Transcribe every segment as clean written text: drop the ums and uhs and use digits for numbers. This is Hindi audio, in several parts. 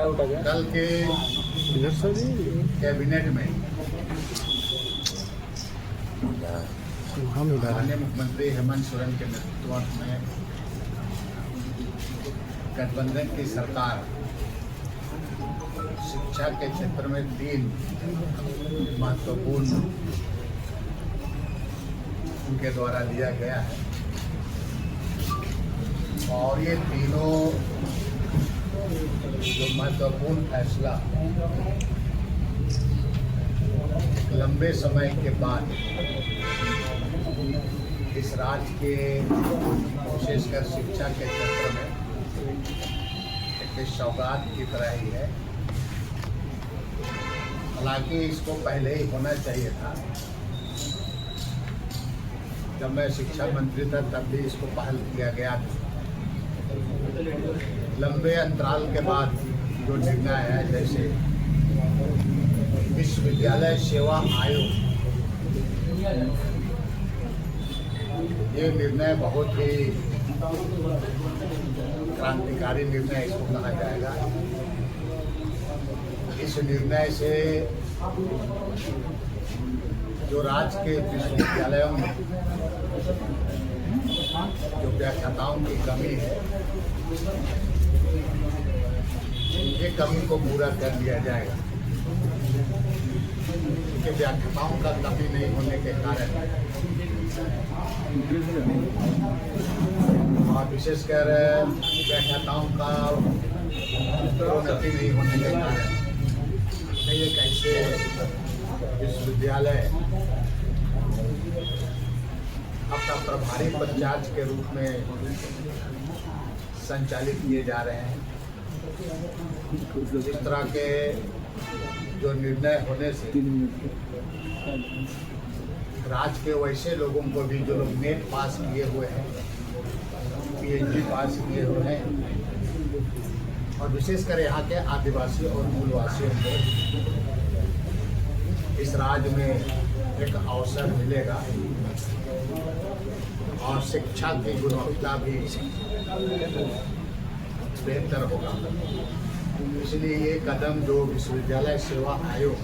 कल के कैबिनेट में माननीय मुख्यमंत्री हेमंत सोरेन के नेतृत्व में गठबंधन की सरकार शिक्षा के क्षेत्र में 3 महत्वपूर्ण उनके द्वारा लिया गया है और ये तीनों जो महत्वपूर्ण फैसला लंबे समय के बाद इस राज्य के विशेषकर शिक्षा के क्षेत्र में एक सौगात की तरह ही है। हालांकि इसको पहले ही होना चाहिए था। जब मैं शिक्षा मंत्री था तब भी इसको पहल किया गया था। लंबे अंतराल के बाद जो निर्णय है, जैसे विश्वविद्यालय सेवा आयोग, ये निर्णय बहुत ही क्रांतिकारी निर्णय इसको कहा जाएगा। इस निर्णय से जो राज्य के विश्वविद्यालयों में जो व्याख्याताओं की कमी है, ये कमी को पूरा कर दिया जाएगा। क्योंकि व्याख्याताओं का कमी नहीं होने के कारण और विशेषकर व्याख्याताओं का प्रोन्नति नहीं होने के कारण एक ऐसे विश्वविद्यालय अपना प्रभारी पंचायत के रूप में संचालित किए जा रहे हैं। इस तरह के जो निर्णय होने से राज्य के वैसे लोगों को भी, जो लोग नेट पास किए हुए हैं, पीएचडी पास किए हुए हैं, और विशेषकर यहाँ के आदिवासी और मूलवासियों को इस राज्य में एक अवसर मिलेगा और शिक्षा की गुणवत्ता भी बेहतर होगा। इसलिए ये कदम जो विश्वविद्यालय सेवा आयोग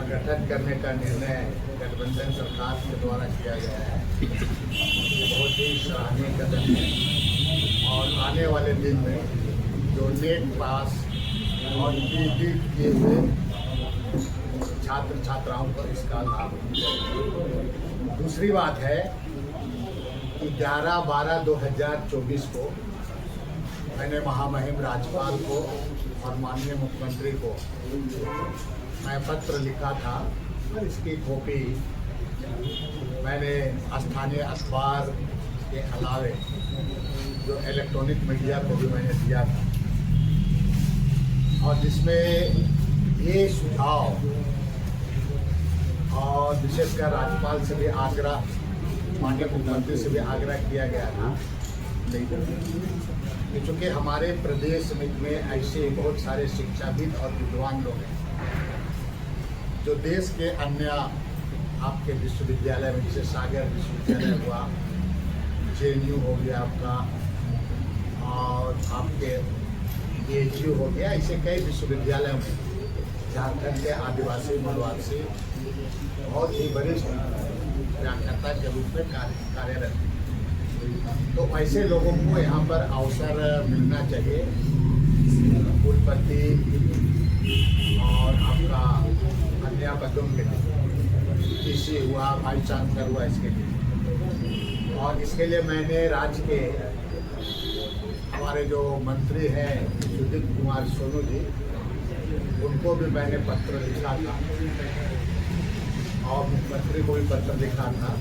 गठन करने का निर्णय गठबंधन सरकार के द्वारा किया गया है, बहुत ही सराहनीय कदम है। और आने वाले दिन में जो नेट पास और पीएचडी किए हुए छात्र छात्राओं को इसका लाभ मिलेगा। दूसरी बात है कि 11/12/2024 को मैंने महामहिम राज्यपाल को और माननीय मुख्यमंत्री को मैं पत्र लिखा था और इसकी कॉपी मैंने स्थानीय अखबार के अलावे जो इलेक्ट्रॉनिक मीडिया को भी मैंने दिया था, और जिसमें ये सुझाव और विशेषकर राज्यपाल से भी आग्रह, माननीय मुख्यमंत्री से भी आग्रह किया गया था कि चूँकि हमारे प्रदेश में ऐसे बहुत सारे शिक्षाविद और विद्वान लोग हैं जो देश के अन्य आपके विश्वविद्यालय में, जैसे सागर विश्वविद्यालय हुआ, JNU हो गया आपका, और आपके AGU हो गया, ऐसे कई विश्वविद्यालयों में झारखंड के आदिवासी मूलवासी बहुत ही वरिष्ठ व्याख्याता के रूप में कार्यरत हैं। तो ऐसे लोगों को यहाँ पर अवसर मिलना चाहिए। कुलपति और आपका अन्य पदों के लिए, PC हुआ, वाइस चांसलर हुआ, इसके लिए। और इसके लिए मैंने राज्य के हमारे जो मंत्री हैं सुदीप कुमार सोनू जी, उनको भी मैंने पत्र लिखा था और मुख्यमंत्री को भी पत्र लिखा था।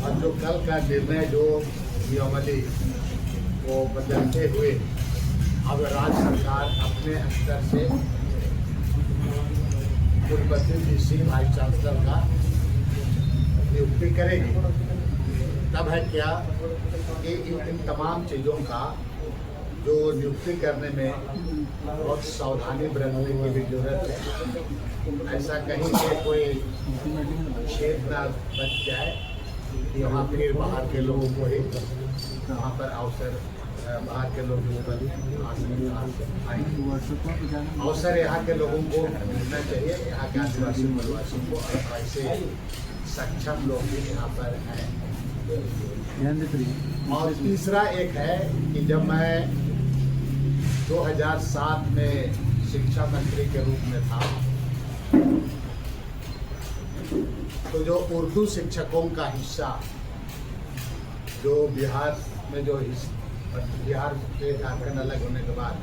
और जो कल का निर्णय जो नियमावली को बदलते हुए अब राज्य सरकार अपने स्तर से कुलपति, DC, वाइस चांसलर का नियुक्ति करेगी, तब है क्या कि इन तमाम चीज़ों का जो नियुक्ति करने में बहुत सावधानी बरतने की भी जरूरत है। ऐसा कहीं से कोई क्षेत्र न बच जाए कि वहाँ फिर बाहर के लोगों को ही वहाँ पर अवसर बाहर के लोग जो अवसर यहाँ के लोगों को मिलना चाहिए, यहाँ के आदिवासी वनवासियों को, और ऐसे सक्षम लोग भी यहाँ पर हैं। और तीसरा एक है कि जब मैं 2007 में शिक्षा मंत्री के रूप में था, तो जो उर्दू शिक्षकों का हिस्सा जो बिहार में बिहार के झारखंड अलग होने के बाद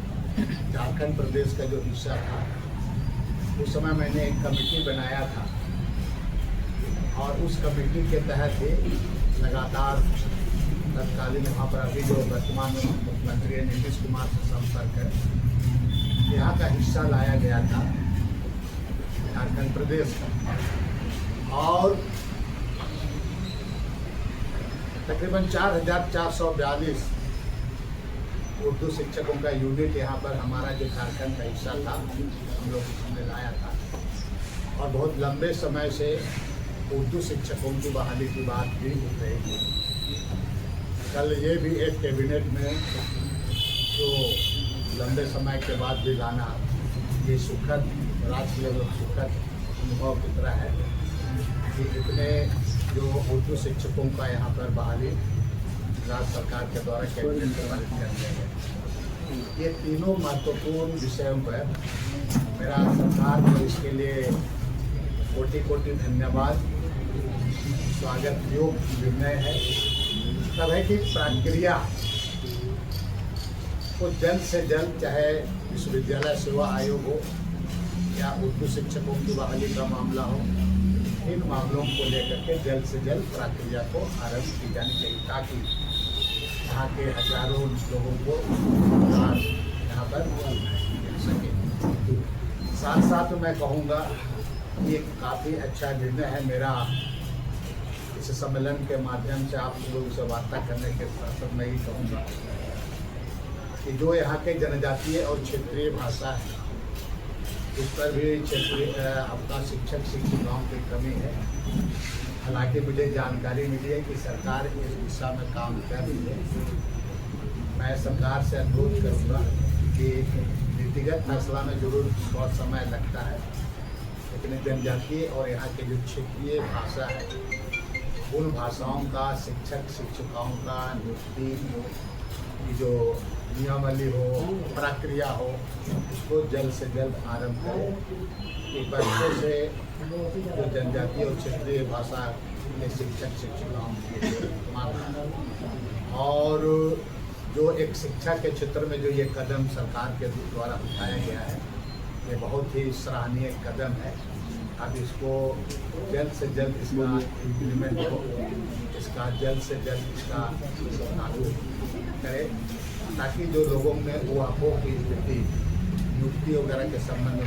झारखंड प्रदेश का जो हिस्सा था, उस समय मैंने एक कमेटी बनाया था और उस कमेटी के तहत ही लगातार तत्कालीन वहाँ पर अभी जो वर्तमान मुख्यमंत्री है नीतीश कुमार से संपर्क है, यहाँ का हिस्सा लाया गया था झारखंड प्रदेश का, और तकरीबन 4442 उर्दू शिक्षकों का यूनिट यहाँ पर हमारा जो झारखंड का हिस्सा था हम लोग उसमें लाया था। और बहुत लंबे समय से उर्दू शिक्षकों की बहाली की बात भी उठ रही थी। कल ये भी एक कैबिनेट में जो लंबे समय के बाद भी लाना, ये सुखद राष्ट्र लेवल सुखद अनुभव की तरह है कि इतने जो उर्दू शिक्षकों का यहाँ पर बहाली राज्य सरकार के द्वारा कैबिनेट में पारित कर दिया गया। ये तीनों महत्वपूर्ण विषयों पर मेरा सरकार को इसके लिए कोटि कोटि धन्यवाद, स्वागत योग्य निर्णय है। तब है कि प्रक्रिया को जल्द से जल्द, चाहे विश्वविद्यालय सेवा आयोग हो या उर्दू शिक्षकों की बहाली का मामला हो, इन मामलों को लेकर के जल्द से जल्द प्रक्रिया को आरंभ की जानी चाहिए, ताकि यहाँ के हजारों लोगों को यहाँ पर मिल सके। साथ साथ मैं कहूँगा कि एक काफ़ी अच्छा निर्णय है मेरा, इस सम्मेलन के माध्यम से आप लोगों से वार्ता करने के साथ मैं ये कहूँगा कि जो यहाँ के जनजातीय और क्षेत्रीय भाषा है, उस पर भी क्षेत्रीय अपना शिक्षक शिक्षिकाओं की कमी है। हालांकि मुझे जानकारी मिली है कि सरकार इस दिशा में काम कर रही है। मैं सरकार से अनुरोध करूँगा कि नीतिगत फैसला में जरूर बहुत समय लगता है, लेकिन जनजातीय और यहाँ के जो क्षेत्रीय भाषा है, उन भाषाओं का शिक्षक शिक्षिकाओं का नियुक्ति की जो नियमावली हो, प्रक्रिया हो, उसको जल्द से जल्द आरंभ करें कि बच्चों से जो जनजातीय और क्षेत्रीय भाषा के शिक्षक शिक्षिकाओं की और जो एक शिक्षा के क्षेत्र में जो ये कदम सरकार के द्वारा उठाया गया है, ये बहुत ही सराहनीय कदम है। अब इसको जल्द से जल्द इसका इम्प्लीमेंट हो, इसका जल्द से जल्द इसका लागू करें, ताकि जो लोगों में वो की स्थिति नियुक्ति वगैरह के संबंध में